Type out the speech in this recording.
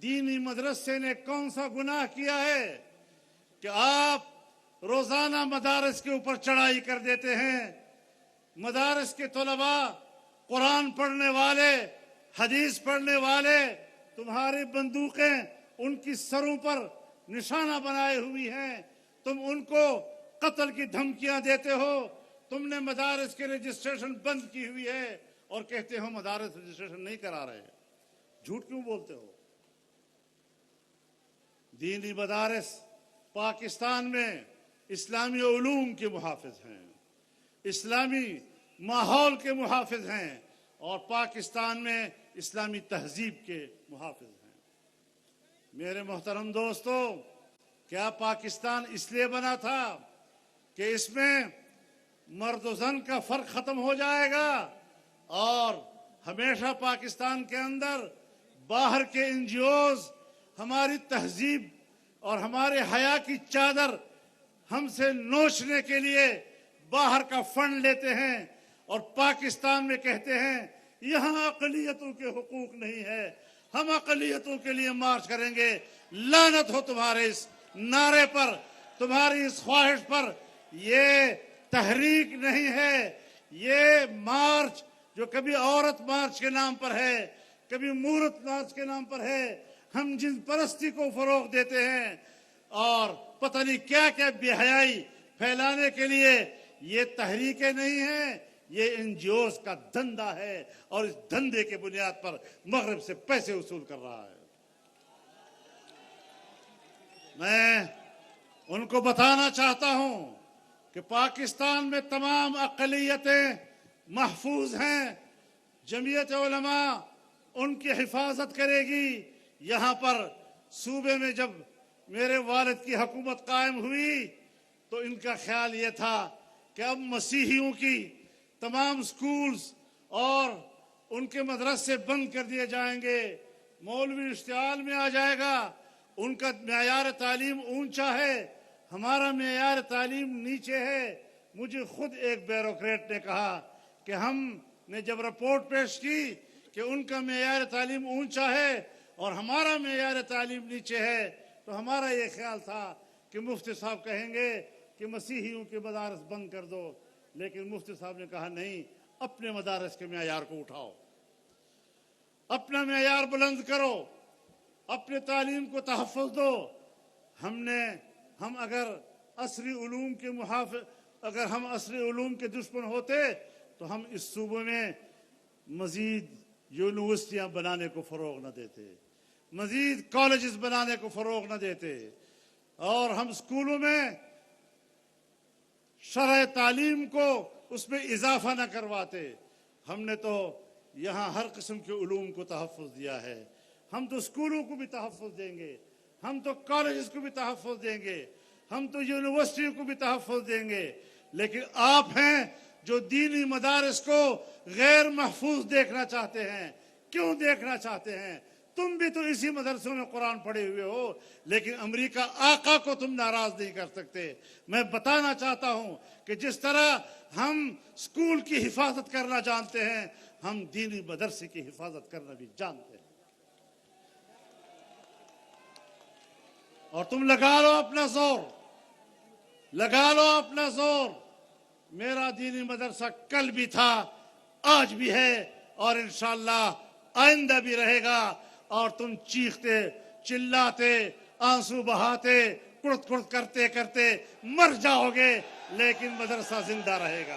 दीनी मदरसे ने कौन सा गुनाह किया है कि आप रोजाना मदारस के ऊपर चढ़ाई कर देते हैं। मदारस के तलबा, कुरान पढ़ने वाले, हदीस पढ़ने वाले, तुम्हारी बंदूकें उनकी सरों पर निशाना बनाए हुई हैं। तुम उनको कत्ल की धमकियां देते हो। तुमने मदारस के रजिस्ट्रेशन बंद की हुई है और कहते हो मदारस रजिस्ट्रेशन नहीं करा रहे। झूठ क्यों बोलते हो? दीनी मदारस पाकिस्तान में इस्लामी उलूम के मुहाफिज हैं, इस्लामी माहौल के मुहाफिज हैं और पाकिस्तान में इस्लामी तहजीब के मुहाफिज हैं। मेरे मोहतरम दोस्तों, क्या पाकिस्तान इसलिए बना था कि इसमें मर्द और जन का फर्क खत्म हो जाएगा और हमेशा पाकिस्तान के अंदर बाहर के एनजीओज हमारी तहजीब और हमारे हया की चादर हमसे नोचने के लिए बाहर का फंड लेते हैं और पाकिस्तान में कहते हैं यहाँ अक़लियतों के हुकूक नहीं है, हम अक़लियतों के लिए मार्च करेंगे। लानत हो तुम्हारे इस नारे पर, तुम्हारी इस ख्वाहिश पर। ये तहरीक नहीं है, ये मार्च जो कभी औरत मार्च के नाम पर है, कभी मूर्त मार्च के नाम पर है, हम जिन परस्ती को फरोग देते हैं और पता नहीं क्या क्या बेहयाई फैलाने के लिए, ये तहरीकें नहीं हैं, ये एनजीओज का धंधा है और इस धंधे के बुनियाद पर मगरब से पैसे वसूल कर रहा है। मैं उनको बताना चाहता हूं कि पाकिस्तान में तमाम अक़लियतें महफूज हैं। जमीयत उलमा उनकी हिफाजत करेगी। यहाँ पर सूबे में जब मेरे वालिद की हुकूमत कायम हुई तो इनका ख्याल ये था कि अब मसीहियों की तमाम स्कूल्स और उनके मदरसे बंद कर दिए जाएंगे, मौलवी इश्तिहाल में आ जाएगा। उनका मेयार तालीम ऊंचा है, हमारा मेयार तालीम नीचे है। मुझे खुद एक ब्यूरोक्रेट ने कहा कि हमने जब रिपोर्ट पेश की कि उनका मेयार तालीम ऊंचा है और हमारा मेयार तालीम नीचे है, तो हमारा ये ख्याल था कि मुफ्ती साहब कहेंगे कि मसीहियों के मदारस बंद कर दो, लेकिन मुफ्ती साहब ने कहा नहीं, अपने मदारस के मेयार को उठाओ, अपना मेयार बुलंद करो, अपने तालीम को तहफ़्फ़ुज़ दो। हम अगर असरी उलूम के मुहाफ़िज़, अगर हम असरी उलूम के दुश्मन होते तो हम इस सूबे में मज़ीद यूनिवर्सिटियाँ बनाने को फ़रोग़ न देते, मज़ीद कॉलेजेस बनाने को फ़रोग़ न देते और हम स्कूलों में शरह तालीम को उसमें इजाफा न करवाते। हमने तो यहाँ हर किस्म के उलूम को तहफ़्फ़ुज़ दिया है। हम तो स्कूलों को भी तहफ़्फ़ुज़ देंगे, हम तो कॉलेजेस को भी तहफ़्फ़ुज़ देंगे, हम तो यूनिवर्सिटियों को भी तहफ़्फ़ुज़ देंगे। लेकिन आप हैं जो दीनी मदारस को गैर महफूज देखना चाहते हैं। क्यों देखना चाहते हैं? तुम भी तो इसी मदरसों में कुरान पढ़े हुए हो, लेकिन अमेरिका आका को तुम नाराज नहीं कर सकते। मैं बताना चाहता हूं कि जिस तरह हम स्कूल की हिफाजत करना जानते हैं, हम दीनी मदरसे की हिफाजत करना भी जानते हैं। और तुम लगा लो अपना जोर, लगा लो अपना जोर। मेरा दीनी मदरसा कल भी था, आज भी है और इंशाअल्लाह आइंदा भी रहेगा। और तुम चीखते चिल्लाते आंसू बहाते कुड़त कुड़त करते करते मर जाओगे, लेकिन मदरसा जिंदा रहेगा।